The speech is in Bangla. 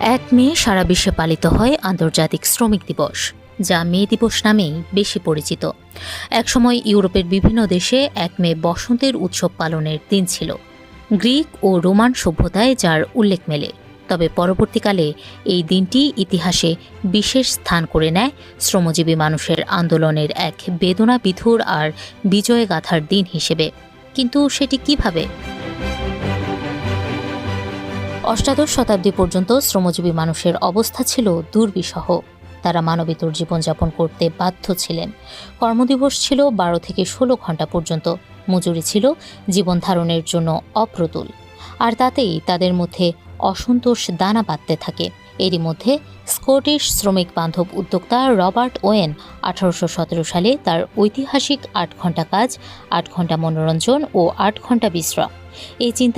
1 মে সারা বিশ্বে পালিত হয় আন্তর্জাতিক শ্রমিক দিবস, যা মে দিবস নামেই বেশি পরিচিত। একসময় ইউরোপের বিভিন্ন দেশে 1 মে বসন্তের উৎসব পালনের দিন ছিল। গ্রিক ও রোমান সভ্যতায় যার উল্লেখ মেলে। তবে পরবর্তীকালে এই দিনটি ইতিহাসে বিশেষ স্থান করে নেয় শ্রমজীবী মানুষের আন্দোলনের এক বেদনাবিধুর আর বিজয়গাথার দিন হিসেবে। কিন্তু সেটি কিভাবে? অষ্টাদশ শতাব্দী পর্যন্ত শ্রমজীবী মানুষের অবস্থা ছিল দুর্বিষহ। তারা মানবেতর জীবনযাপন করতে বাধ্য ছিলেন। কর্মদিবস ছিল 12 থেকে 16 ঘন্টা পর্যন্ত। মজুরি ছিল জীবন ধারণের জন্য অপ্রতুল। আর তাতেই তাদের মধ্যে অসন্তোষ দানা বাঁধতে থাকে। এরই মধ্যে স্কটিশ শ্রমিক বান্ধব উদ্যোক্তা রবার্ট ওয়েন 1817 সালে তার ঐতিহাসিক 8 ঘন্টা কাজ, 8 ঘন্টা মনোরঞ্জন ও 8 ঘন্টা বিশ্রাম এই চিন্তা